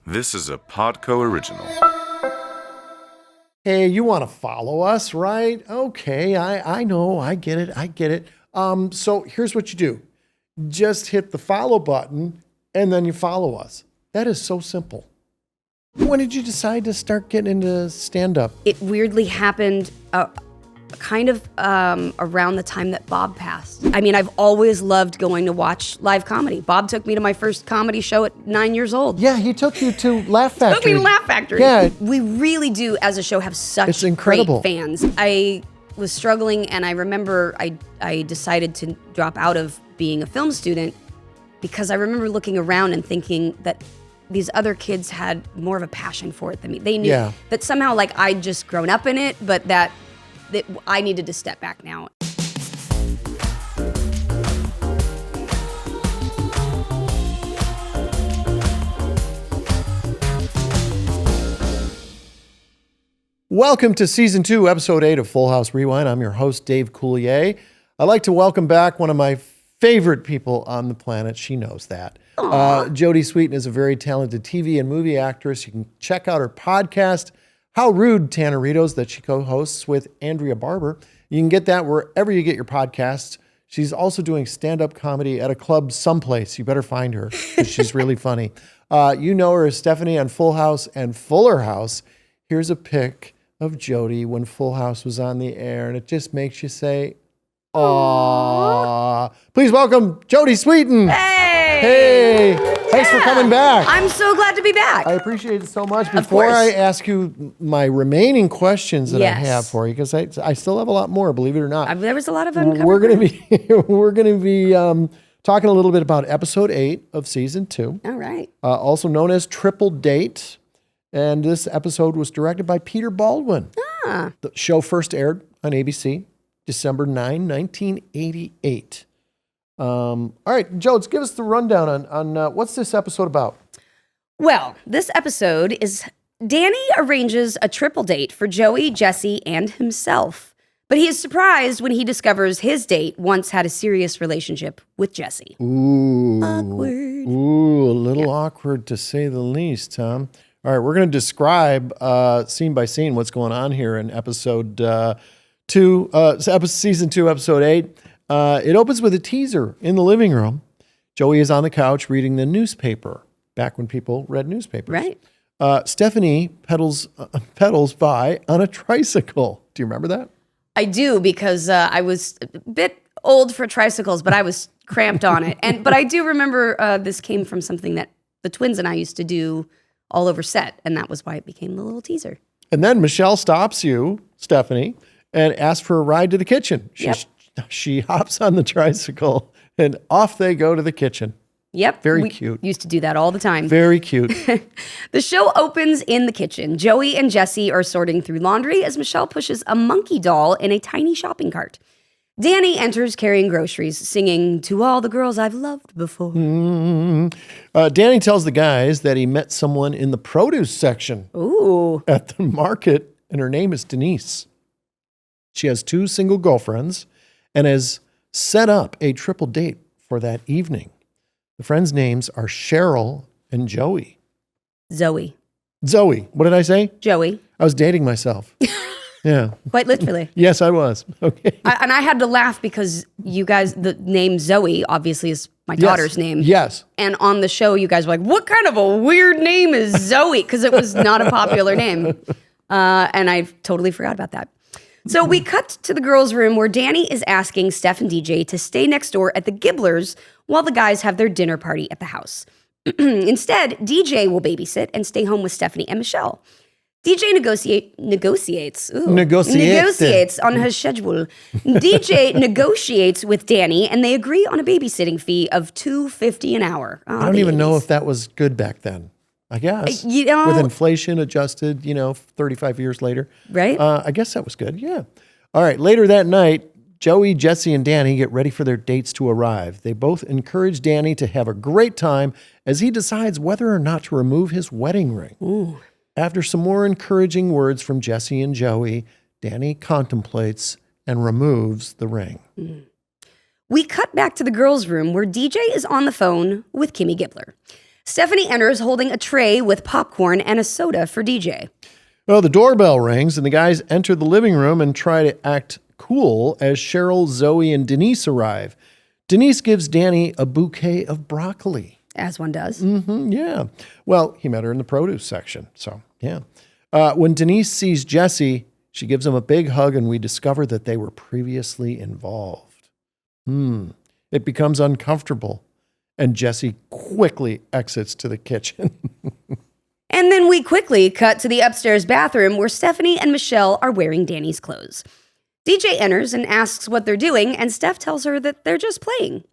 This is a Podco original. Hey, you want to follow us, right? Okay, I know, I get it. So here's what you do. Just hit the follow button and then you follow us. That is so simple. When did you decide to start getting into stand-up? It weirdly happened around the time that Bob passed. I mean, I've always loved going to watch live comedy. Bob took me to my first comedy show at 9 years old. Yeah, he took you to Laugh Factory. Took me to Laugh Factory. Yeah. We really do, as a show, have such great fans. I was struggling, and I remember I decided to drop out of being a film student because I remember looking around and thinking that these other kids had more of a passion for it than me. They knew that somehow, like, I'd just grown up in it, but that I needed to step back now. Welcome to Season 2, Episode 8 of Full House Rewind. I'm your host, Dave Coulier. I'd like to welcome back one of my favorite people on the planet. She knows that. Jodie Sweetin is a very talented TV and movie actress. You can check out her podcast, How Rude, Tanneritos, that she co-hosts with Andrea Barber. You can get that wherever you get your podcasts. She's also doing stand-up comedy at a club someplace. You better find her because she's really funny. You know her as Stephanie on Full House and Fuller House. Here's a pic of Jodie when Full House was on the air, and it just makes you say, "Aww." Please welcome Jodie Sweetin. Hey! Thanks for coming back. I'm so glad to be back. I appreciate it so much. Before I ask you my remaining questions that I have for you, because I still have a lot more, believe it or not. There was a lot of uncovered. We're going to be talking a little bit about Episode 8 of Season 2. All right. Also known as Triple Date. And this episode was directed by Peter Baldwin. The show first aired on ABC, December 9, 1988. All right, Jodes, give us the rundown on what's this episode about? Well, this episode is Danny arranges a triple date for Joey, Jesse, and himself. But he is surprised when he discovers his date once had a serious relationship with Jesse. Ooh. Awkward. Ooh, a little awkward to say the least, Tom. All right, we're going to describe scene by scene what's going on here in episode 2, Season 2, Episode 8. It opens with a teaser in the living room. Joey is on the couch reading the newspaper, back when people read newspapers. Right. Stephanie pedals by on a tricycle. Do you remember that? I do, because I was a bit old for tricycles, but I was cramped on it. But I do remember this came from something that the twins and I used to do all over set, and that was why it became the little teaser. And then Michelle stops you, Stephanie, and asks for a ride to the kitchen. She hops on the tricycle, and off they go to the kitchen. Yep. Very cute. Used to do that all the time. Very cute. The show opens in the kitchen. Joey and Jesse are sorting through laundry as Michelle pushes a monkey doll in a tiny shopping cart. Danny enters carrying groceries, singing "To All the Girls I've Loved Before." Danny tells the guys that he met someone in the produce section at the market, and her name is Denise. She has 2 single girlfriends and has set up a triple date for that evening. The friends' names are Cheryl and Joey. Zoe. What did I say? Joey. I was dating myself. Yeah. Quite literally. Yes, I was. Okay. And I had to laugh because you guys, the name Zoe obviously is my daughter's name. Yes. And on the show, you guys were like, what kind of a weird name is Zoe? Because it was not a popular name. And I totally forgot about that. So we cut to the girls' room where Danny is asking Steph and DJ to stay next door at the Gibblers while the guys have their dinner party at the house. Instead, DJ will babysit and stay home with Stephanie and Michelle. DJ negotiates on her schedule. DJ negotiates with Danny, and they agree on a babysitting fee of $2.50 an hour. I don't even know if that was good back then. I guess. With inflation adjusted, 35 years later. Right. I guess that was good. Yeah. All right. Later that night, Joey, Jesse, and Danny get ready for their dates to arrive. They both encourage Danny to have a great time as he decides whether or not to remove his wedding ring. Ooh. After some more encouraging words from Jesse and Joey, Danny contemplates and removes the ring. We cut back to the girls' room where DJ is on the phone with Kimmy Gibbler. Stephanie enters holding a tray with popcorn and a soda for DJ. Well, the doorbell rings and the guys enter the living room and try to act cool as Cheryl, Zoe, and Denise arrive. Denise gives Danny a bouquet of broccoli. As one does. Yeah. Well, he met her in the produce section. So, yeah. When Denise sees Jesse, she gives him a big hug and we discover that they were previously involved. It becomes uncomfortable and Jesse quickly exits to the kitchen. And then we quickly cut to the upstairs bathroom where Stephanie and Michelle are wearing Danny's clothes. DJ enters and asks what they're doing, and Steph tells her that they're just playing.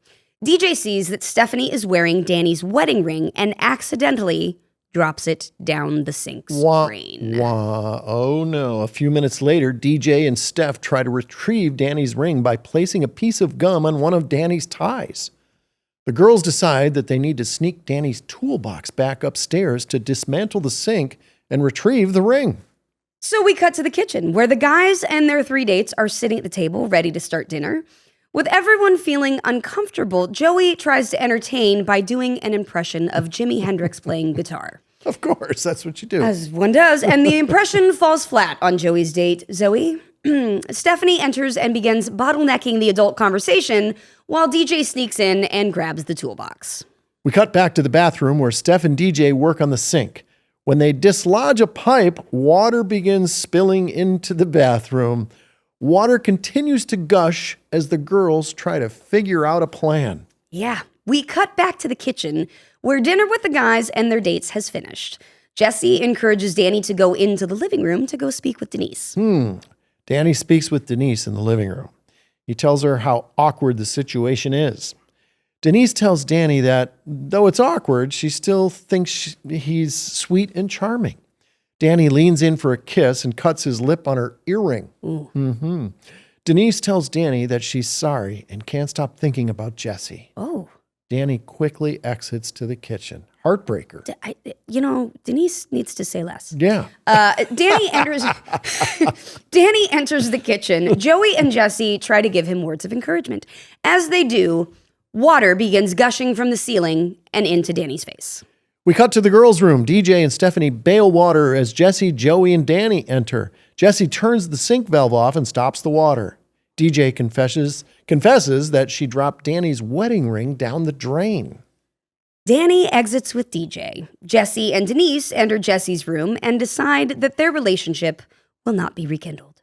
DJ sees that Stephanie is wearing Danny's wedding ring and accidentally drops it down the sink's drain. Oh no. A few minutes later, DJ and Steph try to retrieve Danny's ring by placing a piece of gum on one of Danny's ties. The girls decide that they need to sneak Danny's toolbox back upstairs to dismantle the sink and retrieve the ring. So we cut to the kitchen where the guys and their 3 dates are sitting at the table ready to start dinner. With everyone feeling uncomfortable, Joey tries to entertain by doing an impression of Jimi Hendrix playing guitar. Of course, that's what you do. As one does, and the impression falls flat on Joey's date, Zoe. Stephanie enters and begins bottlenecking the adult conversation while DJ sneaks in and grabs the toolbox. We cut back to the bathroom where Steph and DJ work on the sink. When they dislodge a pipe, water begins spilling into the bathroom. Water continues to gush as the girls try to figure out a plan. Yeah, we cut back to the kitchen where dinner with the guys and their dates has finished. Jesse encourages Danny to go into the living room to go speak with Denise. Danny speaks with Denise in the living room. He tells her how awkward the situation is. Denise tells Danny that, though it's awkward, she still thinks he's sweet and charming. Danny leans in for a kiss and cuts his lip on her earring. Denise tells Danny that she's sorry and can't stop thinking about Jesse. Oh. Danny quickly exits to the kitchen. Heartbreaker. Denise needs to say less. Yeah. Danny enters the kitchen. Joey and Jesse try to give him words of encouragement. As they do, water begins gushing from the ceiling and into Danny's face. We cut to the girls' room. DJ and Stephanie bail water as Jesse, Joey, and Danny enter. Jesse turns the sink valve off and stops the water. DJ confesses that she dropped Danny's wedding ring down the drain. Danny exits with DJ. Jesse and Denise enter Jesse's room and decide that their relationship will not be rekindled.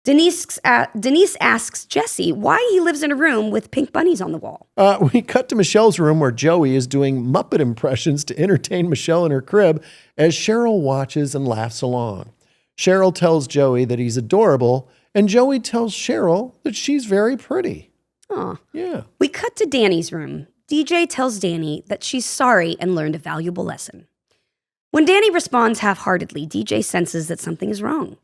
Denise asks Jesse why he lives in a room with pink bunnies on the wall. We cut to Michelle's room where Joey is doing Muppet impressions to entertain Michelle in her crib as Cheryl watches and laughs along. Cheryl tells Joey that he's adorable, and Joey tells Cheryl that she's very pretty. Aw. Yeah. We cut to Danny's room. DJ tells Danny that she's sorry and learned a valuable lesson. When Danny responds half-heartedly, DJ senses that something is wrong.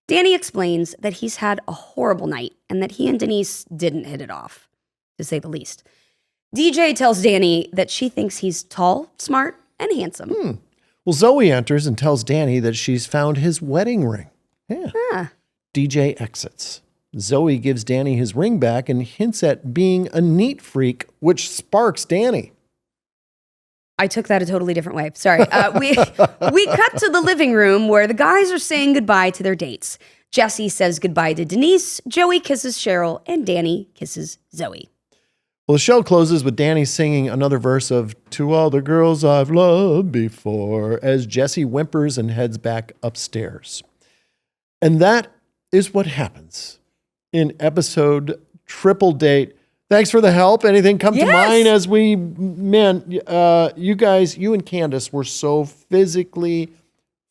Danny explains that he's had a horrible night and that he and Denise didn't hit it off, to say the least. DJ tells Danny that she thinks he's tall, smart, and handsome. Well, Zoe enters and tells Danny that she's found his wedding ring. Yeah. DJ exits. Zoe gives Danny his ring back and hints at being a neat freak, which sparks Danny. I took that a totally different way. Sorry. We cut to the living room where the guys are saying goodbye to their dates. Jesse says goodbye to Denise, Joey kisses Cheryl, and Danny kisses Zoe. Well, the show closes with Danny singing another verse of To All the Girls I've Loved Before as Jesse whimpers and heads back upstairs. And that is what happens in episode Triple Date. Thanks for the help. Anything come to mind as you guys, you and Candace were so physically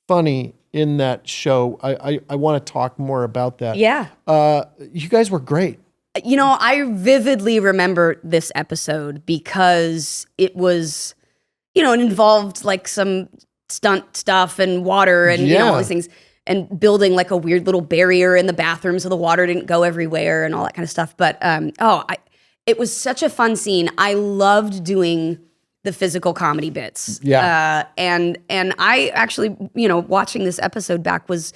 funny in that show. I want to talk more about that. Yeah. You guys were great. You know, I vividly remember this episode because it was, it involved like some stunt stuff and water and all these things and building like a weird little barrier in the bathroom so the water didn't go everywhere and all that kind of stuff. But it was such a fun scene. I loved doing the physical comedy bits. Yeah. And I actually, watching this episode back was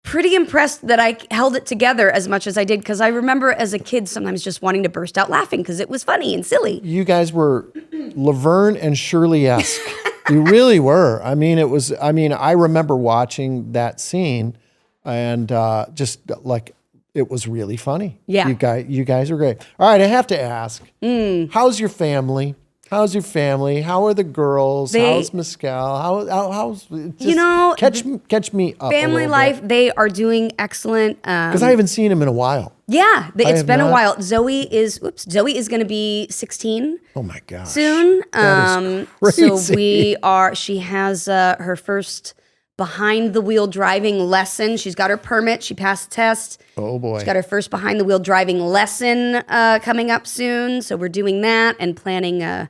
pretty impressed that I held it together as much as I did, because I remember as a kid sometimes just wanting to burst out laughing because it was funny and silly. You guys were Laverne and Shirley-esque. You really were. I mean, I remember watching that scene and just like it was really funny. Yeah. You guys are great. All right, I have to ask, how's your family? How's your family? How are the girls? How's Mescal? How's just catch me up. Family life, they are doing excellent. Because I haven't seen him in a while. Yeah, it's been a while. Zoe is going to be 16. Oh my gosh. Soon. That is crazy. So she has her first behind the wheel driving lesson. She's got her permit. She passed the test. Oh boy. She's got her first behind the wheel driving lesson coming up soon. So we're doing that and planning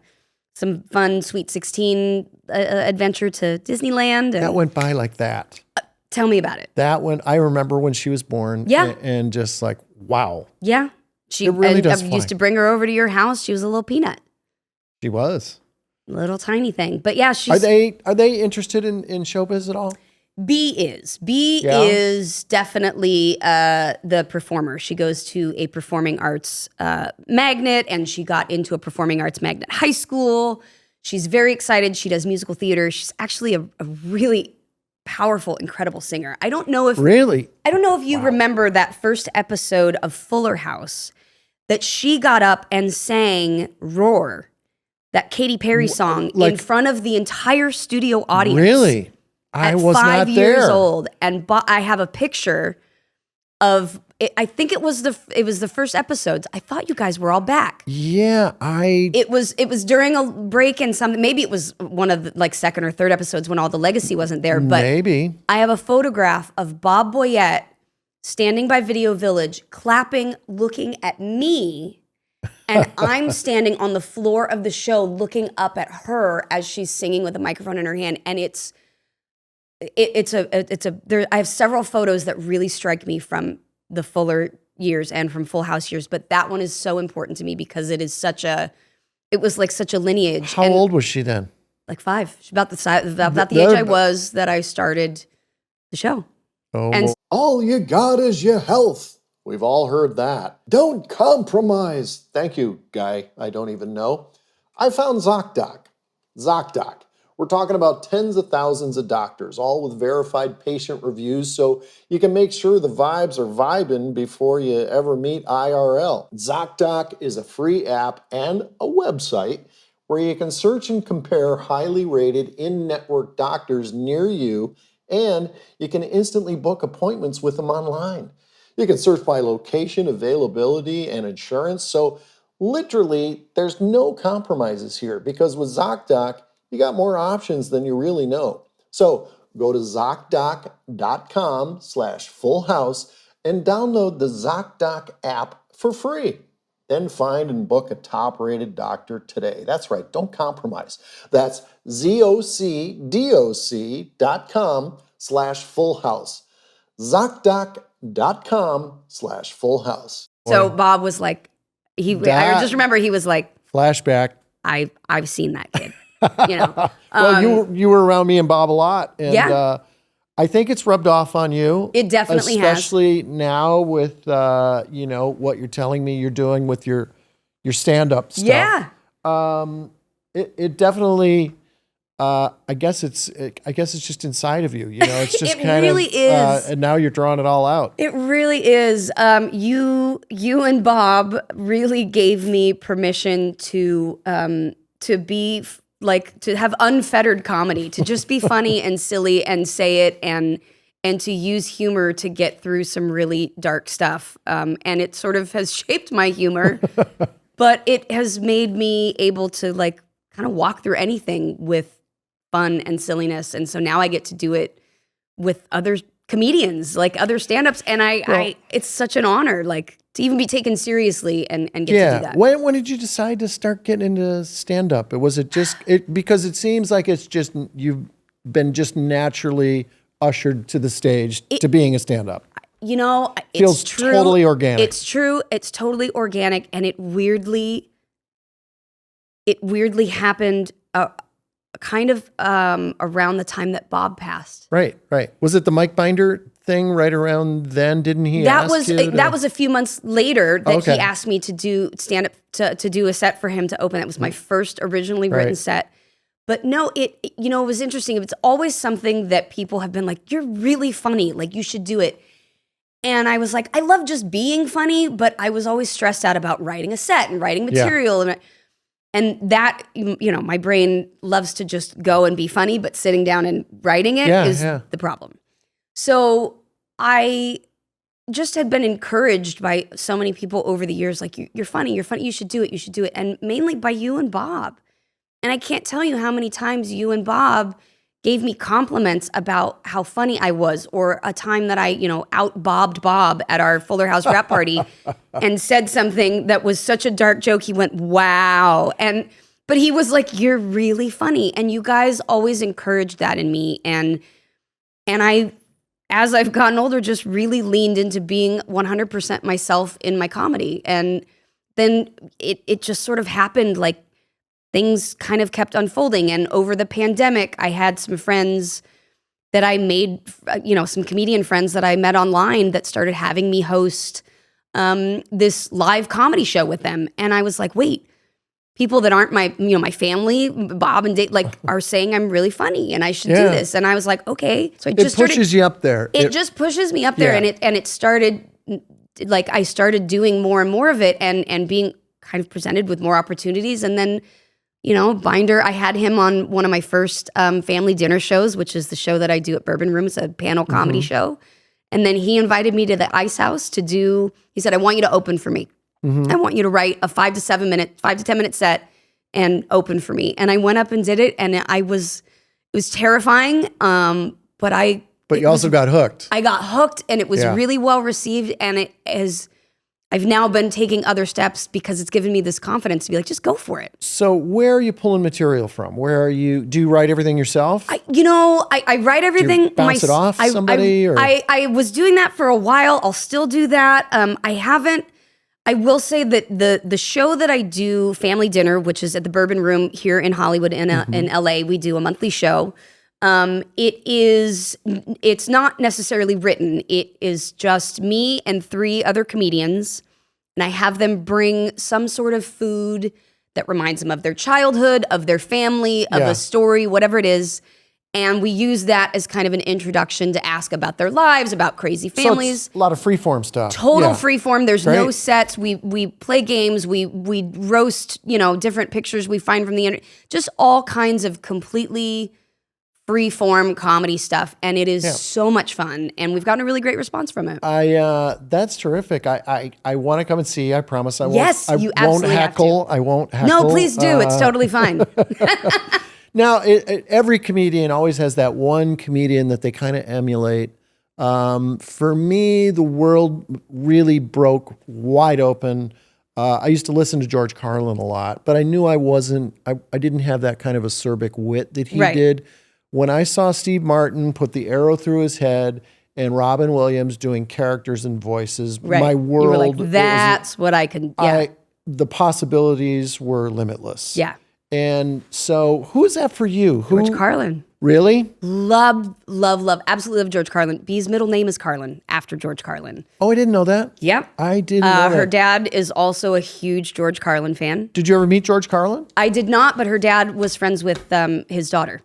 some fun Sweet 16 adventure to Disneyland. That went by like that. Tell me about it. I remember when she was born. Yeah. And just like, wow. Yeah. It really does fly. Used to bring her over to your house. She was a little peanut. She was. Little tiny thing. But yeah, she's... Are they interested in showbiz at all? B is definitely the performer. She goes to a performing arts magnet, and she got into a performing arts magnet high school. She's very excited. She does musical theater. She's actually a really powerful, incredible singer. I don't know if you remember that first episode of Fuller House that she got up and sang Roar, that Katy Perry song, in front of the entire studio audience. Really? I was not there. 5 years old, and I have a picture of it. I think it was the first episodes. I thought you guys were all back. Yeah, It was during a break and something. Maybe it was one of the second or third episodes when all the legacy wasn't there. But maybe I have a photograph of Bob Boyette standing by Video Village, clapping, looking at me. And I'm standing on the floor of the show looking up at her as she's singing with a microphone in her hand. And I have several photos that really strike me from the Fuller years and from Full House years. But that one is so important to me because it was such a lineage. How old was she then? Like 5. She's about the age I was that I started the show. Oh, and all you got is your health. We've all heard that. Don't compromise. Thank you, guy I don't even know. I found ZocDoc. ZocDoc. We're talking about tens of thousands of doctors, all with verified patient reviews, so you can make sure the vibes are vibing before you ever meet IRL. ZocDoc is a free app and a website where you can search and compare highly rated in-network doctors near you, and you can instantly book appointments with them online. You can search by location, availability, and insurance. So literally, there's no compromises here because with ZocDoc, you got more options than you really know. So go to ZocDoc.com/fullhouse and download the ZocDoc app for free. Then find and book a top-rated doctor today. That's right, don't compromise. That's ZocDoc.com/fullhouse. ZocDoc.com/fullhouse. So Bob was like, I just remember he was like, flashback. I've seen that kid. Well, you were around me and Bob a lot, and yeah. I think it's rubbed off on you. It definitely especially now with what you're telling me you're doing with your stand-up stuff. Yeah. It definitely. I guess it's just inside of you. It's just it really is. And now you're drawing it all out. It really is. You and Bob really gave me permission to be to have unfettered comedy, to just be funny and silly and say it and to use humor to get through some really dark stuff. And it sort of has shaped my humor, but it has made me able to kind of walk through anything with fun and silliness. And so now I get to do it with other comedians, other stand-ups. And it's such an honor, to even be taken seriously and get to do that. When did you decide to start getting into stand-up? Was it just because it seems like it's just you've been just naturally ushered to the stage to being a stand-up? Feels true. Totally organic. It's true. It's totally organic, and it weirdly happened kind of around the time that Bob passed. Right. Was it the Mike Binder thing right around then? Didn't he That was a few months later that he asked me to do stand up to do a set for him to open. That was my first originally written set. But no, it was interesting. It's always something that people have been like, you're really funny. Like, you should do it. And I was like, I love just being funny, but I was always stressed out about writing a set and writing material. And that, my brain loves to just go and be funny, but sitting down and writing it is the problem. So I just had been encouraged by so many people over the years, like, you're funny, you should do it. And mainly by you and Bob. And I can't tell you how many times you and Bob gave me compliments about how funny I was, or a time that I, out-bobbed Bob at our Fuller House rap party and said something that was such a dark joke. He went, wow. But he was like, you're really funny. And you guys always encouraged that in me. And I, as I've gotten older, just really leaned into being 100% myself in my comedy. And then it just sort of happened, like, things kind of kept unfolding. And over the pandemic, I had some friends that I made, some comedian friends that I met online that started having me host this live comedy show with them. And I was like, wait, people that aren't my family, Bob and Dave, like, are saying I'm really funny and I should do this. And I was like, okay. So it pushes you up there. It just pushes me up there. And it started, like, I started doing more and more of it and being kind of presented with more opportunities. And then, Binder, I had him on one of my first family dinner shows, which is the show that I do at Bourbon Room. It's a panel comedy show. And then he invited me to the Ice House he said, I want you to open for me. I want you to write a 5 to 10 minute set and open for me. And I went up and did it. And it was terrifying. But you also got hooked. I got hooked, and it was really well received. And I've now been taking other steps because it's given me this confidence to be like, just go for it. So where are you pulling material from? Do you write everything yourself? I write everything. Do you bounce it off somebody? I was doing that for a while. I'll still do that. I will say that the show that I do, Family Dinner, which is at the Bourbon Room here in Hollywood in LA, we do a monthly show. It's not necessarily written. It is just me and 3 other comedians, and I have them bring some sort of food that reminds them of their childhood, of their family, of a story, whatever it is. And we use that as kind of an introduction to ask about their lives, about crazy families. So it's a lot of freeform stuff. Total freeform. There's no sets. We play games. We roast, different pictures we find from the internet. Just all kinds of completely free-form comedy stuff, and it is so much fun, and we've gotten a really great response from it. That's terrific. I want to come and see. I promise I won't. Yes, you absolutely heckle. have to. I won't heckle. No, please do. It's totally fine. Now, every comedian always has that one comedian that they kind of emulate. For me, the world really broke wide open. I used to listen to George Carlin a lot, but I knew I didn't have that kind of acerbic wit that he did. When I saw Steve Martin put the arrow through his head and Robin Williams doing characters and voices, my world. You were like, that's what I can, the possibilities were limitless. Yeah. And so who is that for you? George Carlin. Really? Love, absolutely love George Carlin. Bee's middle name is Carlin, after George Carlin. Oh, I didn't know that. Yep. I didn't know that. Her dad is also a huge George Carlin fan. Did you ever meet George Carlin? I did not, but her dad was friends with his daughter.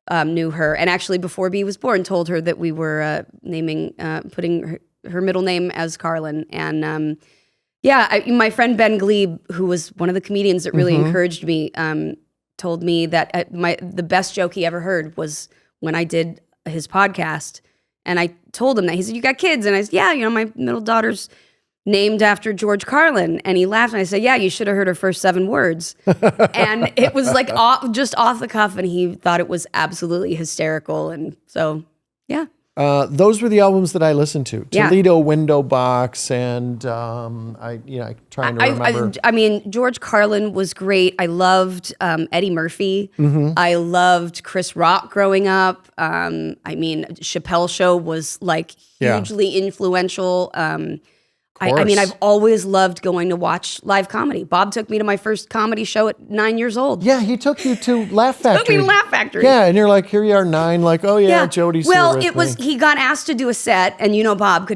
Knew her, and actually before Bee was born, told her that we were putting her middle name as Carlin. And my friend Ben Glebe, who was one of the comedians that really encouraged me, told me that the best joke he ever heard was when I did his podcast, and I told him that. He said, "You got kids?" And I said, "Yeah, my middle daughter's named after George Carlin." And he laughed, and I said, "Yeah, you should have heard her first 7 words." And it was like just off the cuff, and he thought it was absolutely hysterical. And so, yeah. Those were the albums that I listened to. Toledo Window Box, and I'm trying to remember. I mean, George Carlin was great. I loved Eddie Murphy. I loved Chris Rock growing up. Chappelle Show was like hugely influential. I mean, I've always loved going to watch live comedy. Bob took me to my first comedy show at 9 years old. Yeah, he took you to Laugh Factory. Took me to Laugh Factory. Yeah, and you're like, here you are, 9, like, oh yeah, Jodie's Well, here with me. he got asked to do a set, and Bob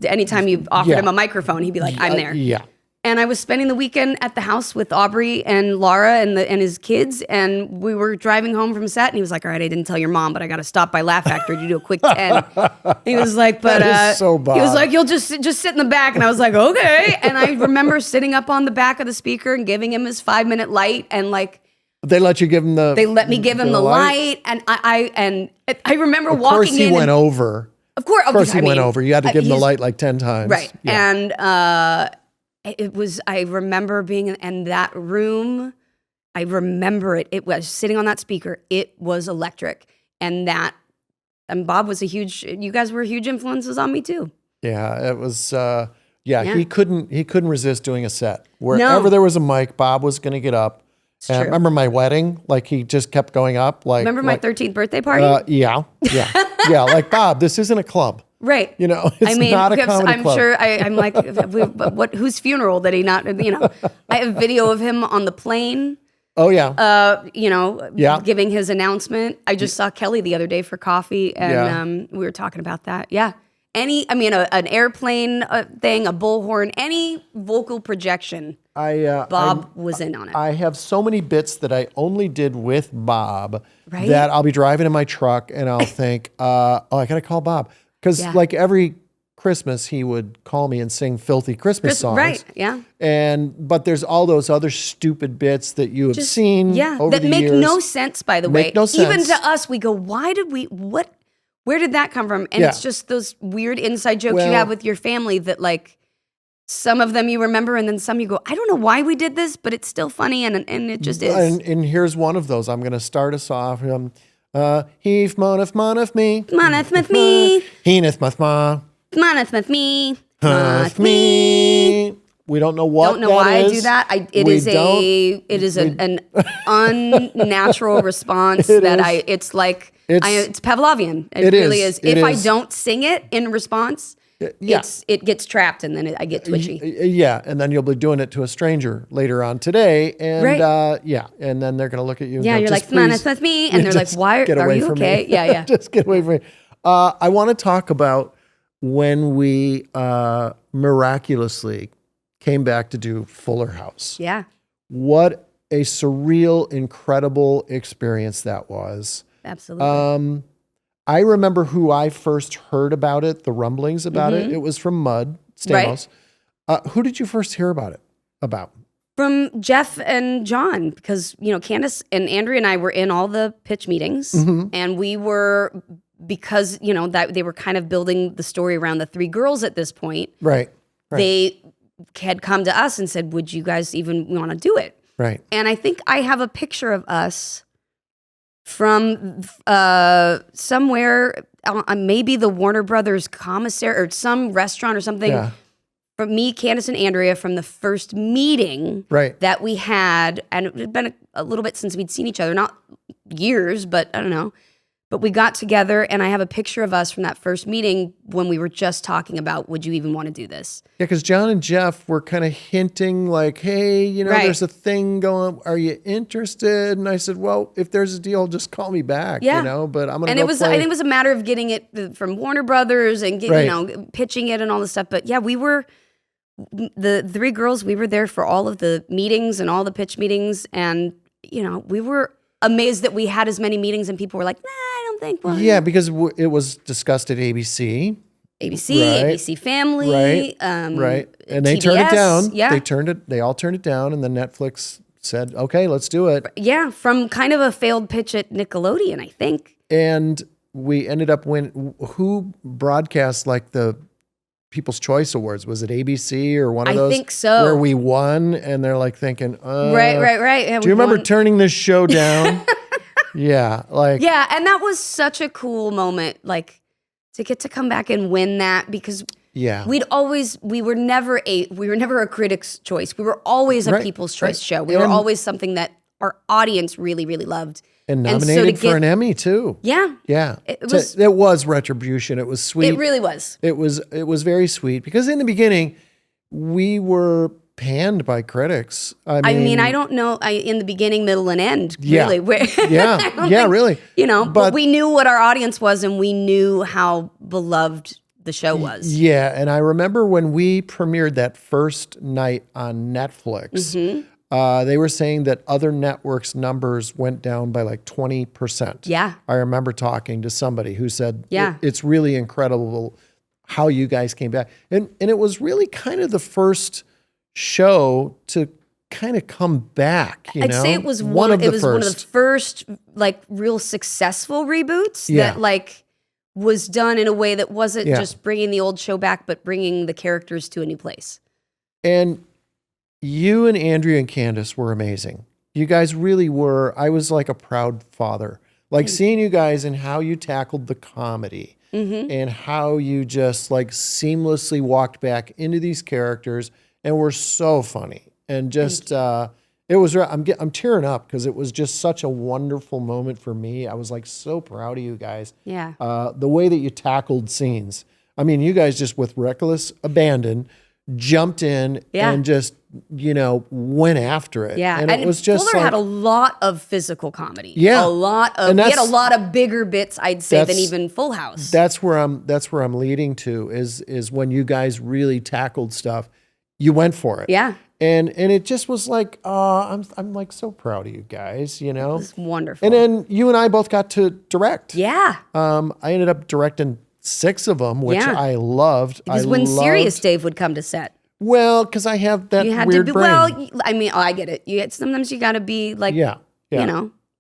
anytime you offered him a microphone, he'd be like, I'm there. Yeah. And I was spending the weekend at the house with Aubrey and Laura and his kids, and we were driving home from set, and he was like, all right, I didn't tell your mom, but I got to stop by Laugh Factory to do a quick 10. He was like, but That is so Bob. He was like, you'll just sit in the back, and I was like, okay. And I remember sitting up on the back of the speaker and giving him his 5-minute light, and like, They let you give him the. they let me give him the light, and I remember Of walking course, he in. went over. Of course, he went over. You had to give him the light like 10 times. Right. Yeah. And I remember being in that room. I remember it. It was sitting on that speaker. It was electric. And Bob was you guys were huge influences on me too. Yeah, it was. He couldn't resist doing a set. Wherever No. there was a mic, Bob was going to get up. And I true. remember my wedding, like he just kept going up. Like Remember my 13th birthday party? Yeah. Like Bob, this isn't a club. Right. It's not a comedy I'm club. sure I'm like, whose funeral did he not, I have video of him on the plane. Oh yeah. Giving his announcement. I just saw Kelly the other day for coffee, and we were talking about that. Yeah. An airplane thing, a bullhorn, any vocal projection. Bob was in on it. I have so many bits that I only did with Bob Right? that I'll be driving in my truck and I'll think, I got to call Bob. Because like every Christmas, he would call me and sing filthy Christmas songs. Right, yeah. But there's all those other stupid bits that you have seen over that the make years. no sense, by the way. Make no Even sense. to us, we go, where did that come from? And it's just those weird inside jokes you have with your family that like, some of them you remember, and then some you go, I don't know why we did this, but it's still funny, and it just is. And here's one of those. I'm going to start us off. Heave moneth moneth me. Moneth with me. Heeneth moneth ma. Moneth with me. Moneth me. We don't know what Don't know that why is. I do that. It is an unnatural response it's like it's Pavlovian. It really is. If I don't sing it in response, it gets trapped, and then I get twitchy. Yeah, and then you'll be doing it to a stranger later on today, and and then they're gonna look at you. And Yeah, go, you're like, "Just come on, please, it's me, and they're like, why get are away you from okay? me." Yeah. Just get away from me. I want to talk about when we miraculously came back to do Fuller House. Yeah, What a surreal, incredible experience that was. absolutely. I remember who I first heard about it, the rumblings about it. It was from Mud Stamos. Right. Who did you first hear about it? About? From Jeff and John, because Candace and Andrea and I were in all the pitch meetings, and we were, because that they were kind of building the story around the 3 girls at this point. Right. They had come to us and said, "Would you guys even want to do it?" Right. And I think I have a picture of us from somewhere, maybe the Warner Brothers commissary or some restaurant or something. Yeah. From me, Candace, and Andrea from the first meeting that we had, and it had been a little bit since we'd seen each other, not years, but I don't know. But we got together, and I have a picture of us from that first meeting when we were just talking about, would you even want to do this? Yeah, because John and Jeff were kind of hinting like, hey, there's a thing going. Are you interested? And I said, well, if there's a deal, just call me back, but I'm going to And I think it was a matter of getting it from Warner Brothers and pitching it and all this stuff. But yeah, we were, the 3 girls, we were there for all of the meetings and all the pitch meetings. And, we were amazed that we had as many meetings and people were like, nah, I don't think we'll. Yeah, because it was discussed at ABC. ABC Family. Right. And they TBS, turned it down. Yeah. They all turned it down. And then Netflix said, okay, let's do it. Yeah. From kind of a failed pitch at Nickelodeon, I think. And we ended up who broadcast like the People's Choice Awards? Was it ABC or one of those? I think so. Where we won, and they're like thinking, Right. Yeah, do you remember turning this show down? Yeah, and that was such a cool moment, like to get to come back and win that, because we were never a critic's choice. We were always a People's Choice show. We were always something that our audience really, really loved. And nominated for an Emmy too. Yeah. Yeah. It was retribution. It was sweet. It really was. It was very sweet, because in the beginning, we were panned by critics. I mean, I don't know. In the beginning, middle, and end, Yeah. really. Yeah, really. But we knew what our audience was, and we knew how beloved the show was. Yeah, and I remember when we premiered that first night on Netflix, they were saying that other networks' numbers went down by like 20%. Yeah. I remember talking to somebody who said, Yeah. it's really incredible how you guys came back. And it was really kind of the first show to kind of come back, I'd say it was one of the first like real successful reboots that like was done in a way that wasn't just bringing the old show back, but bringing the characters to a new place. And you and Andrea and Candace were amazing. You guys really were. I was like a proud father. Like seeing you guys and how you tackled the comedy and how you just like seamlessly walked back into these characters and were so funny. And just, it was, I'm tearing up because it was just such a wonderful moment for me. I was like so proud of you guys. Yeah. The way that you tackled scenes. I mean, you guys just with reckless abandon jumped in and just, went after it. Yeah. And it was just Fuller like, had a lot of physical comedy. Yeah. We had a lot of bigger bits, I'd say, than even Full House. That's where I'm leading to is when you guys really tackled stuff, you went for it. Yeah. And it just was like, I'm like so proud of you guys, It was wonderful. And then you and I both got to direct. Yeah. I ended up directing 6 of them, which I loved. Because when Serious Dave would come to set. Well, because I have that weird brain. Well, I mean, I get it. Sometimes you got to be like,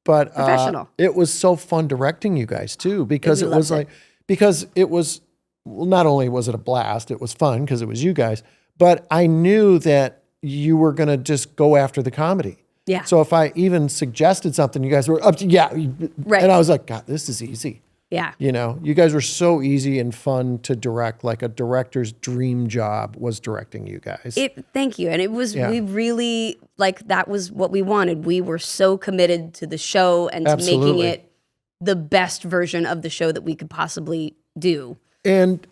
but professional. It was so fun directing you guys too, because it was well, not only was it a blast, it was fun because it was you guys, but I knew that you were going to just go after the comedy. Yeah. So if I even suggested something, you guys were up to, Right. And I was like, God, this is easy. Yeah. You guys were so easy and fun to direct. Like a director's dream job was directing you guys. Thank you. And it was, we really, like, that was what we wanted. We were so committed to the show and to making it the best version of the show that we could possibly do. And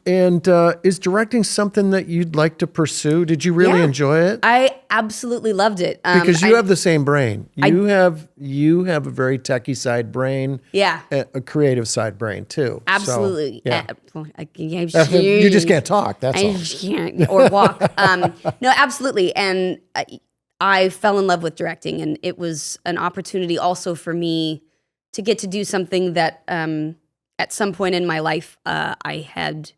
is directing something that you'd like to pursue? Did you really enjoy it? I absolutely loved it. Because you have the same brain. You have a very techie side brain. Yeah. A creative side brain too. Absolutely. So, you just can't talk. That's all. I just can't or walk. No, absolutely. And I fell in love with directing, and it was an opportunity also for me to get to do something that at some point in my life, I had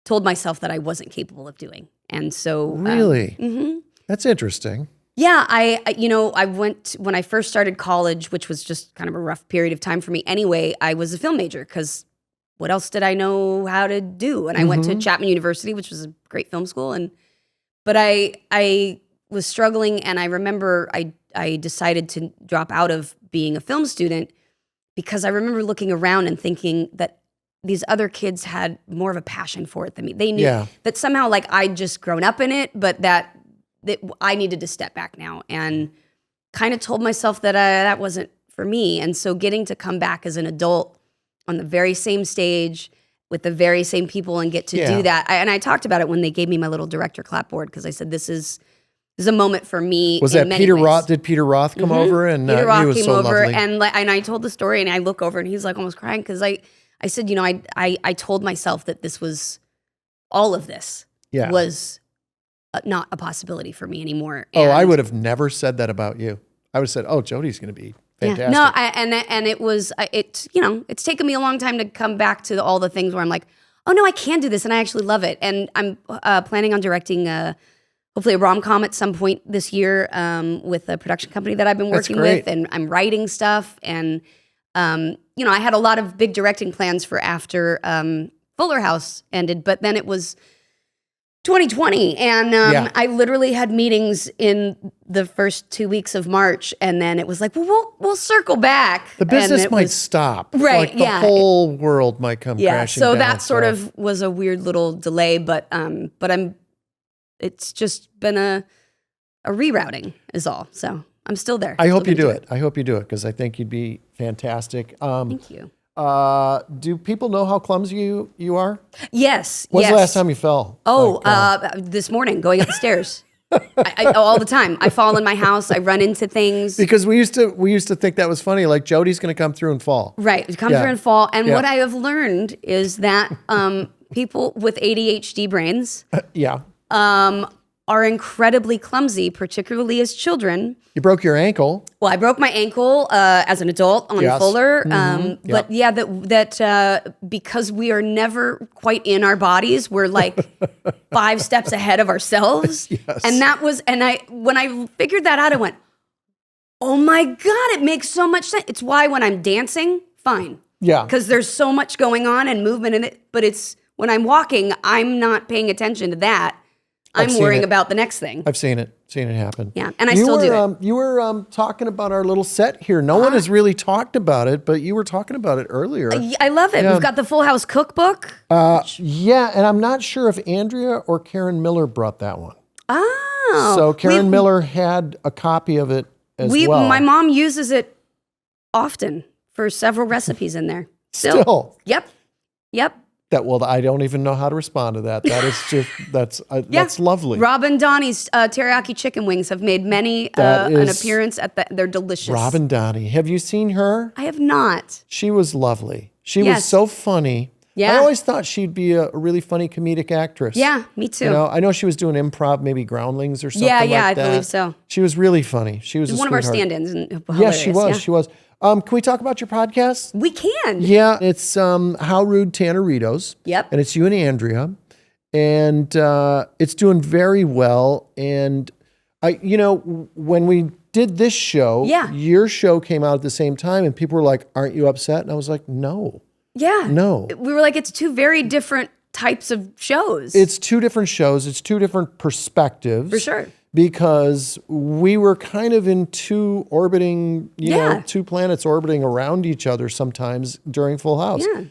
told myself that I wasn't capable of doing. And so... Really? That's interesting. Yeah, I went, when I first started college, which was just kind of a rough period of time for me anyway, I was a film major because what else did I know how to do? And I went to Chapman University, which was a great film school. But I was struggling, and I remember I decided to drop out of being a film student because I remember looking around and thinking that these other kids had more of a passion for it than me. They knew that somehow like I'd just grown up in it, but that I needed to step back now, and kind of told myself that that wasn't for me. And so getting to come back as an adult on the very same stage with the very same people and get to do that. And I talked about it when they gave me my little director clapboard, because I said, this is a moment for me. Was that Peter Roth? Did Peter Roth come over? And Peter Roth came over, lovely. and I told the story, and I look over, and he's like almost crying because I said, I told myself that this was all of this was not a possibility for me anymore. And I would have never said that about you. I would have said, Jodie's going to be fantastic. No, and it was it's taken me a long time to come back to all the things where I'm like, oh no, I can do this, and I actually love it. And I'm planning on directing hopefully a rom-com at some point this year with a production company that I've been working with, and I'm writing stuff. And, I had a lot of big directing plans for after Fuller House ended, but then it was 2020. And I literally had meetings in the first 2 weeks of March. And then it was like, well, we'll circle back. The business might stop. Right, like the whole world might come crashing so down. that sort of was a weird little delay, but it's just been a rerouting is all. So I'm still there. I hope you do it. I hope you do it because I think you'd be fantastic. Thank you. Do people know how clumsy you are? Yes. When's yes. the last time you fell? Oh, this morning going up the stairs. I all the time. I fall in my house. I run into things. Because we used to think that was funny. Like Jodie's going to come through and fall. Right. Come through and fall. And what I have learned is that people with ADHD brains are incredibly clumsy, particularly as children. You broke your ankle. Well, I broke my ankle as an adult on Fuller. But because we are never quite in our bodies, we're like 5 steps ahead of ourselves. Yes. When I figured that out, I went, oh my God, it makes so much sense. It's why when I'm dancing, fine. Yeah. Because there's so much going on and movement in it. But it's when I'm walking, I'm not paying attention to that. I'm worrying about the next thing. I've seen it happen. Yeah, and I still do it. You were talking about our little set here. No one has really talked about it, but you were talking about it earlier. I love it. We've got the Full House cookbook. Yeah, and I'm not sure if Andrea or Karen Miller brought that one. Oh. So Karen Miller had a copy of it as well. My mom uses it often for several recipes in there. Still? Yep. I don't even know how to respond to that. That is just that's lovely. Robin Donnie's teriyaki chicken wings have made many an appearance they're delicious. Robin Donnie, have you seen her? I have not. She was lovely. She was so funny. Yeah. I always thought she'd be a really funny comedic actress. Yeah, me too. I know she was doing improv, maybe Groundlings or something like that. I believe so. She was really funny. She was one of our stand-ins. Yes, she was. She was. Can we talk about your podcast? We can. Yeah, it's How Rude Tanneritos. Yep. And it's you and Andrea. And it's doing very well. And when we did this show, your show came out at the same time and people were like, aren't you upset? And I was like, no. Yeah. No. We were like, it's 2 very different types of shows. It's 2 different shows. It's 2 different perspectives. For sure. Because we were kind of in 2 orbiting, 2 planets orbiting around each other sometimes during Full House. Yeah.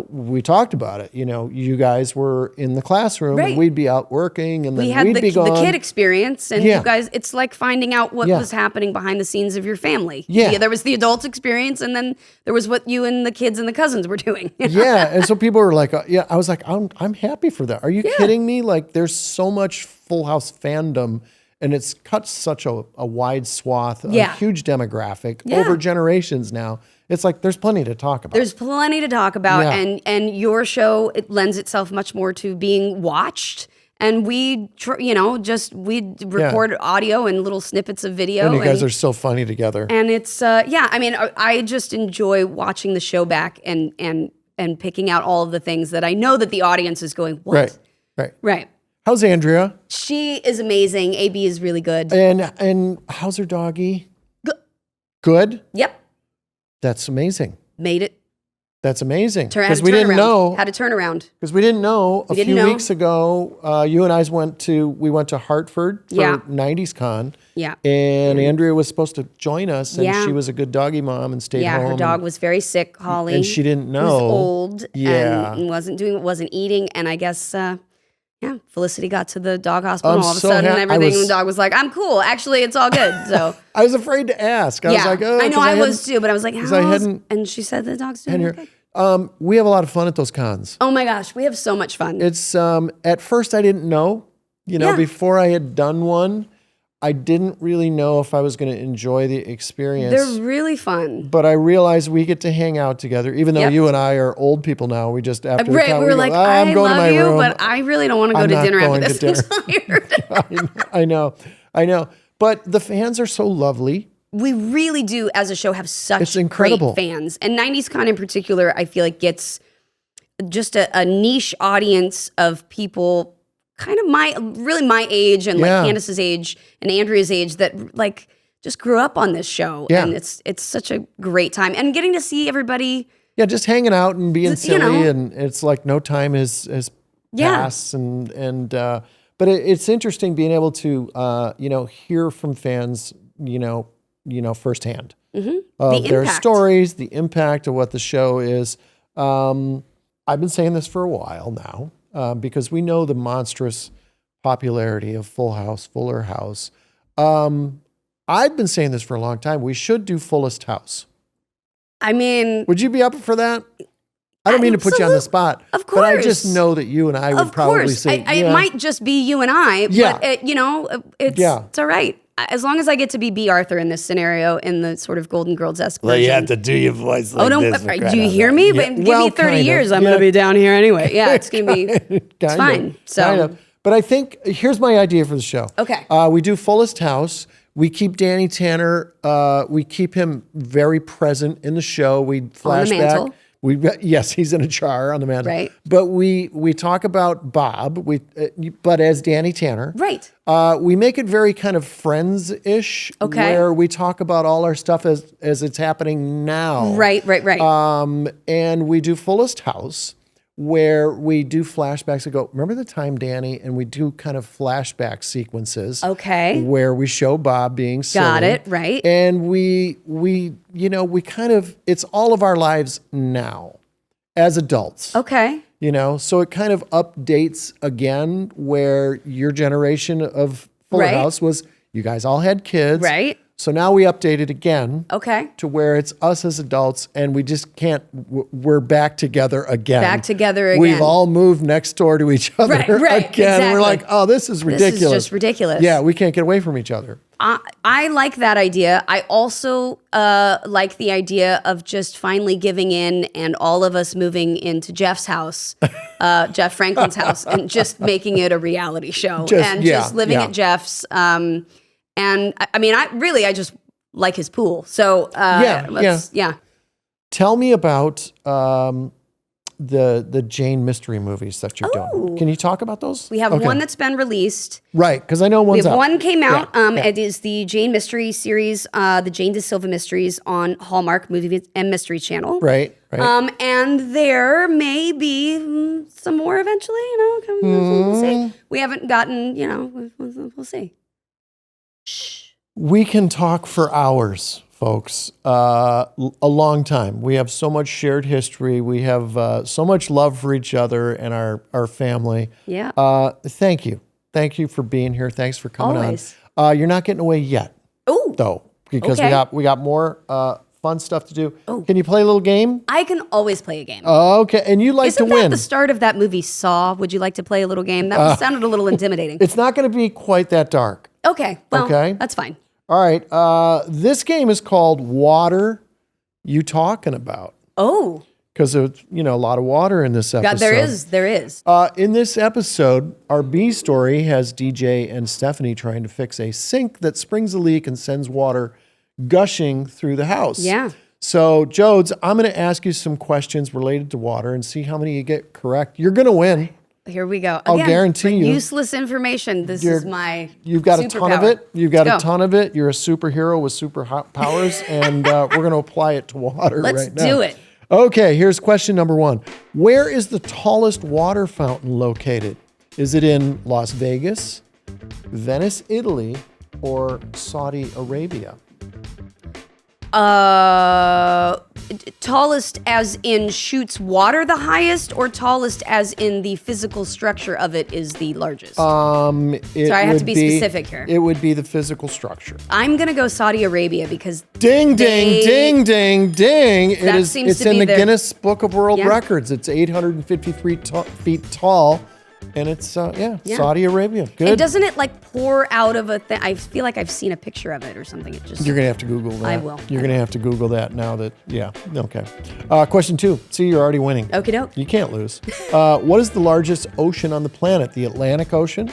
We talked about it. You guys were in the classroom and we'd be out working and then we'd be gone. The kid experience and you guys, it's like finding out what was happening behind the scenes of your family. Yeah. There was the adult experience and then there was what you and the kids and the cousins were doing. Yeah. And so people were like, I was like, I'm happy for that. Are you kidding me? Like there's so much Full House fandom. And it's cut such a wide swath, a huge demographic over generations now. It's like there's plenty to talk about. There's plenty to talk about, and your show lends itself much more to being watched. And we record audio and little snippets of video. And you guys are so funny together. And it's I just enjoy watching the show back and picking out all of the things that I know that the audience is going, what? Right. How's Andrea? She is amazing. AB is really good. And how's her doggy? Good? Yep. That's amazing. Made it. That's amazing. Because we didn't know. Had a turnaround. Because we didn't know a few weeks ago, you and I went to Hartford for 90s Con. Yeah. And Andrea was supposed to join us and she was a good doggy mom and stayed home. Yeah, her dog was very sick, Holly. And she didn't know. She was old and wasn't eating. And I guess... Felicity got to the dog hospital. All of a sudden, the dog was like, I'm cool. Actually, it's all good. So I was afraid to ask. I was like, oh. I know I was too, but I was like, and she said the dog's doing good. We have a lot of fun at those cons. Oh my gosh, we have so much fun. It's, at first I didn't know, before I had done one, I didn't really know if I was going to enjoy the experience. They're really fun. But I realized we get to hang out together, even though you and I are old people now. We just, after the con, we were like, I'm going to my room. But I really don't want to go to dinner after this. I'm tired. I know. But the fans are so lovely. We really do, as a show, have such great fans. And 90s Con in particular, I feel like gets just a niche audience of people kind of my age and like Candace's age and Andrea's age that like just grew up on this show. Yeah. And it's such a great time. And getting to see everybody. Yeah, just hanging out and being silly and it's like no time has passed but it's interesting being able to hear from fans, firsthand. Of their stories, the impact of what the show is. I've been saying this for a while now. Because we know the monstrous popularity of Full House, Fuller House. I've been saying this for a long time. We should do Fullest House. I mean, Would you be up for that? I don't mean to put you on the spot. Of But I just course. know that you and I would of probably course, say, it might just be you and I, Yeah. but it's Yeah. it's all right. As long as I get to be B. Arthur in this scenario in the sort of Golden Girls-esque Well, you version. have to do your voice like no, this. for do crying you out hear loud. me? Yeah, But give well, me 30 kind of, years, I'm yeah. going to be down here anyway. Yeah, it's going to be it's fine. So, Kind of. But I think here's my idea for the show. Okay. We do Fullest House. We keep Danny Tanner. We keep him very present in the show. We flashback. mantle. Yes, he's in a jar on the mantle. Right. But we talk about Bob. But as Danny Tanner. right. We make it very kind of Friends-ish. Okay. Where we talk about all our stuff as it's happening now. Right. And we do Fullest House, where we do flashbacks and go, remember the time, Danny? And we do kind of flashback sequences. Okay. Where we show Bob being silly. Got it, right. And we kind of, it's all of our lives now as adults. Okay. So it kind of updates again where your generation of Fuller Right. House was, you guys all had kids. Right. So now we update it again Okay. to where it's us as adults and we just can't, we're back together again. Back together again. We've all moved next door to each other Right, again. We're exactly. like, oh, this is ridiculous. This is just ridiculous. Yeah, we can't get away from each other. I like that idea. I also like the idea of just finally giving in and all of us moving into Jeff's house, Jeff Franklin's house, and just making it a reality show just living at Jeff's. And I mean, I just like his pool. So yeah. Tell me about the Jane mystery movies that you've done. Can you talk about those? We have Okay. one that's been released. Right, because I know We one's have out. one came out. Yeah. It is the Jane Mystery series, the Jane De Silva Mysteries on Hallmark Movie and Mystery Channel. Right. And there may be some more eventually. We'll see. We haven't gotten. We'll see. We can talk for hours, folks. A long time. We have so much shared history. We have so much love for each other and our family. Yeah. Thank you. Thank you for being here. Thanks for coming Always. on. You're not getting away yet, Oh, though, because Okay. we got more fun stuff to do. Can you play a little game? I can always play a game. Okay, and you like Isn't to that win. the start of that movie Saw? Would you like to play a little game? That sounded a little intimidating. It's not going to be quite that dark. Okay. Well, Okay. that's fine. All right. This game is called Water You Talking About, Oh, because there's a lot of water in this episode. God, there is. In this episode, our B story has DJ and Stephanie trying to fix a sink that springs a leak and sends water gushing through the house. Yeah. So, Jodes, I'm going to ask you some questions related to water and see how many you get correct. You're going to win. Here we go. I'll Again, guarantee you. Useless information. This is my. You've got a ton of superpower. it. You've got Let's a go. ton of it. You're a superhero with super powers, and we're going to apply it to water Let's right now. do it. Okay, here's question number 1. Where is the tallest water fountain located? Is it in Las Vegas, Venice, Italy, or Saudi Arabia? Tallest as in shoots water the highest, or tallest as in the physical structure of it is the largest? Sorry, I have to be specific here. It would be the physical structure. I'm gonna go Saudi Arabia because Ding, ding, ding, ding, ding. That seems It's to in be the their- Guinness Book of World Yeah. Records. It's 853 feet tall, and it's, Saudi Arabia. Good. And doesn't it like pour out of a thing? I feel like I've seen a picture of it or something. It just You're going to have to Google that. I will. You're going to have to Google that now that, okay. Question 2. See, you're already winning. Okie doke. You can't lose. What is the largest ocean on the planet? The Atlantic Ocean,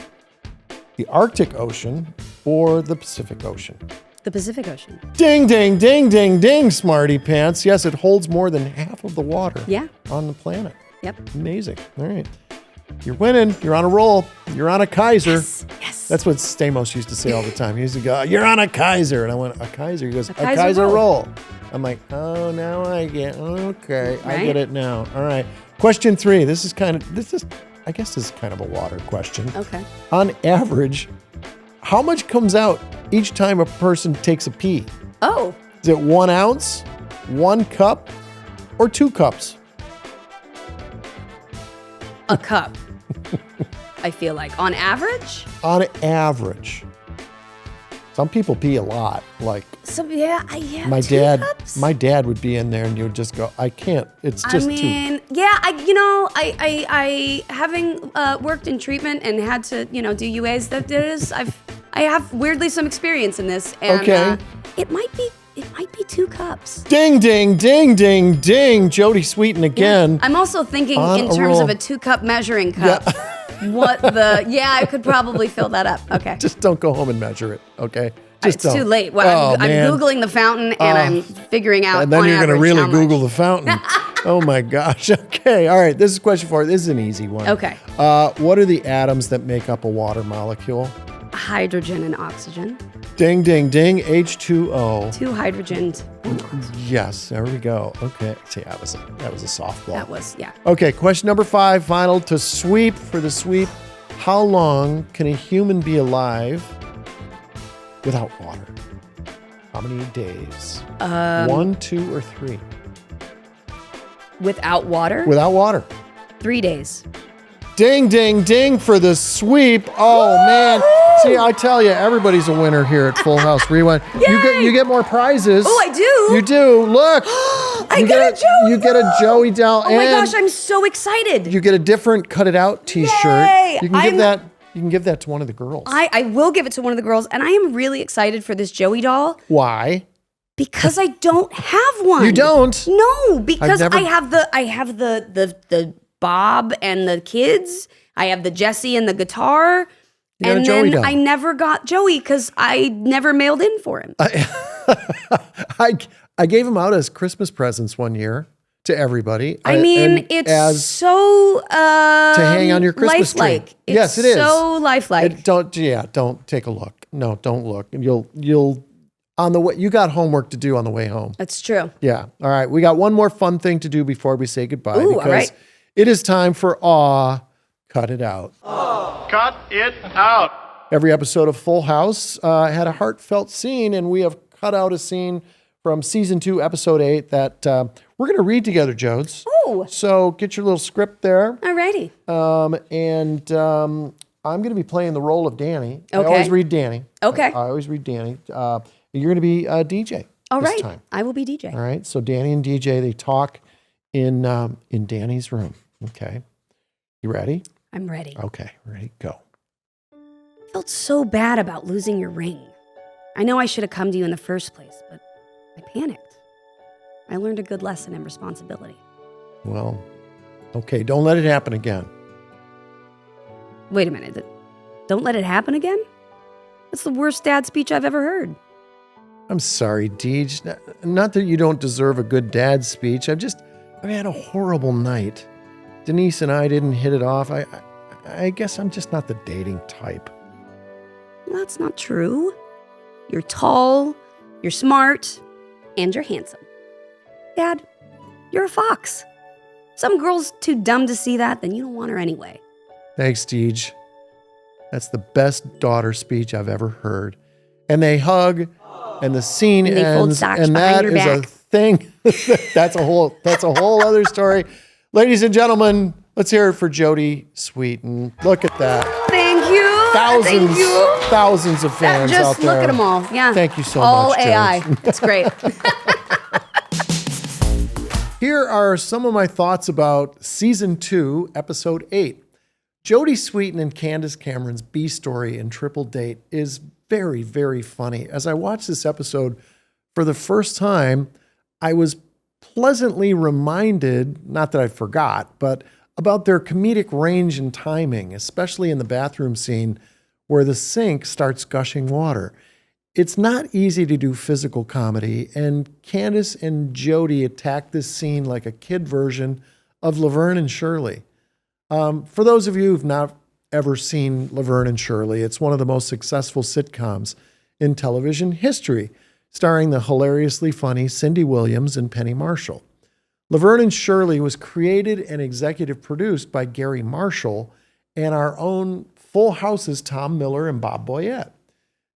the Arctic Ocean, or the Pacific Ocean? The Pacific Ocean. Ding, ding, ding, ding, ding, smarty pants. Yes, it holds more than half of the water Yeah. on the planet. Yep. Amazing. All right. You're winning. You're on a roll. You're on a Kaiser. Yes. That's what Stamos used to say all the time. He used to go, "You're on a Kaiser." And I went, "A Kaiser?" He goes, "A Kaiser roll." I'm like, "Oh, now I get, okay. I Right? get it now." All right. Question 3. I guess this is kind of a water question. Okay. On average, how much comes out each time a person takes a pee? Oh, Is it 1 ounce, 1 cup, or 2 cups? a cup. I feel like on average. On average. Some people pee a lot, like My two dad, cups? my dad would be in there, and you would just go, I can't. It's just too. I having worked in treatment and had to, do UAs. I have weirdly some experience in this, and Okay. it might be 2 cups. Ding, ding, ding, ding, ding. Jodie Sweetin again. I'm also thinking On in a terms of roll. a 2-cup measuring cup. I could probably fill that up. Okay. Just don't go home and measure it, okay? Just It's don't. too late. Well, I'm man. Googling the fountain and I'm figuring out. And then on you're going to average really how much. Google the fountain. Oh my gosh. Okay. All right. This is question 4. This is an easy one. Okay. What are the atoms that make up a water molecule? Hydrogen and oxygen. Ding, ding, ding. H2O. 2 hydrogens. 1 oxygen. Yes. There we go. Okay. See, that was a softball. That was, yeah. Okay. Question number 5. Final to sweep for the sweep. How long can a human be alive without water? How many days? 1, 2, or 3? Without water? Without water. 3 days. Ding, ding, ding for the sweep. Oh, man. See, I tell you, everybody's a winner here at Full House Rewind. You get more prizes. Oh, I do? You do. Look. I get a Joey You get a Joey doll. Oh my gosh, I'm so excited. You get a different cut it out t-shirt. Yay. You can give that to one of the girls. I will give it to one of the girls, and I am really excited for this Joey doll Why? because I don't have one. You don't? No, because never- I have the Bob and the kids. I have the Jesse and the guitar. got a And Joey then doll. I never got Joey because I never mailed in for him. I gave them out as Christmas presents one year to everything. I mean, it's so to hang on your Christmas tree. lifelike. Yes, it is. So lifelike. Don't take a look. No, don't look. You'll on the way. You got homework to do on the way home. That's true. Yeah. All right. We got one more fun thing to do before we say goodbye. Ooh, all because right. it is time for Cut It Out. Cut it out. Every episode of Full House had a heartfelt scene, and we have cut out a scene from season 2, episode 8 that we're going to read together, Jodes. Ooh. So get your little script there. Alrighty. I'm going to be playing the role of Danny. I Okay. always read Danny. Okay. I always read Danny. You're going to be DJ All this right. time. I will be DJ. All right. So Danny and DJ, they talk in Danny's room. Okay. You ready? I'm ready. Okay. Ready? Go. I felt so bad about losing your ring. I know I should have come to you in the first place, but I panicked. I learned a good lesson in responsibility. Well, okay. Don't let it happen again. Wait a minute. Don't let it happen again? That's the worst dad speech I've ever heard. I'm sorry, Deej. Not that you don't deserve a good dad speech. I've had a horrible night. Denise and I didn't hit it off. I guess I'm just not the dating type. That's not true. You're tall, you're smart, and you're handsome. Dad, you're a fox. Some girl's too dumb to see that, then you don't want her anyway. Thanks, Deej. That's the best daughter speech I've ever heard. And they hug, and the scene And they fold ends, socks and behind that your is a back. thing. That's a whole other story. Ladies and gentlemen, let's hear it for Jodie Sweetin. Look at that. Thank you. Thank you. Thousands of fans out Just there. look at them all. Yeah. Thank you so all much, AI. Jodes. It's great. Here are some of my thoughts about season 2, episode 8. Jodie Sweetin and Candace Cameron's B story in Triple Date is very, very funny. As I watched this episode for the first time, I was pleasantly reminded, not that I forgot, but about their comedic range and timing, especially in the bathroom scene where the sink starts gushing water. It's not easy to do physical comedy, and Candace and Jodie attack this scene like a kid version of Laverne and Shirley. For those of you who've not ever seen Laverne and Shirley, it's one of the most successful sitcoms in television history, starring the hilariously funny Cindy Williams and Penny Marshall. Laverne and Shirley was created and executive produced by Gary Marshall and our own Full House's Tom Miller and Bob Boyette.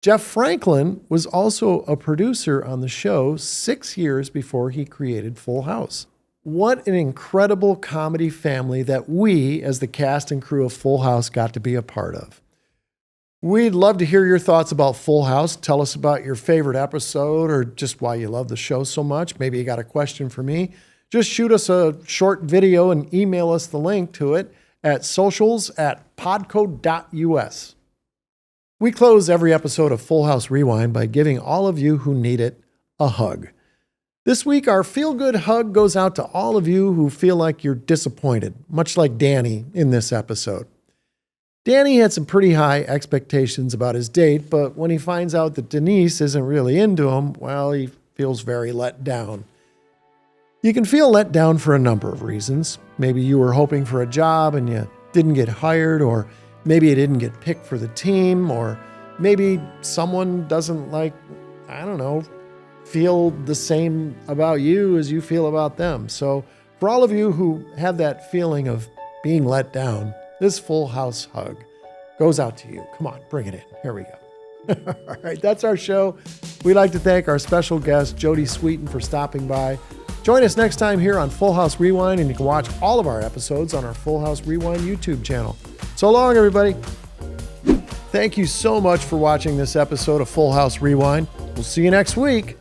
Jeff Franklin was also a producer on the show 6 years before he created Full House. What an incredible comedy family that we, as the cast and crew of Full House, got to be a part of. We'd love to hear your thoughts about Full House. Tell us about your favorite episode or just why you love the show so much. Maybe you got a question for me. Just shoot us a short video and email us the link to it at socials@podco.us. We close every episode of Full House Rewind by giving all of you who need it a hug. This week, our feel-good hug goes out to all of you who feel like you're disappointed, much like Danny in this episode. Danny had some pretty high expectations about his date, but when he finds out that Denise isn't really into him, well, he feels very let down. You can feel let down for a number of reasons. Maybe you were hoping for a job and you didn't get hired, or maybe you didn't get picked for the team, or maybe someone doesn't feel the same about you as you feel about them. So for all of you who have that feeling of being let down, this Full House hug goes out to you. Come on, bring it in. Here we go. All right, that's our show. We'd like to thank our special guest, Jodie Sweetin, for stopping by. Join us next time here on Full House Rewind, and you can watch all of our episodes on our Full House Rewind YouTube channel. So long, everybody. Thank you so much for watching this episode of Full House Rewind. We'll see you next week.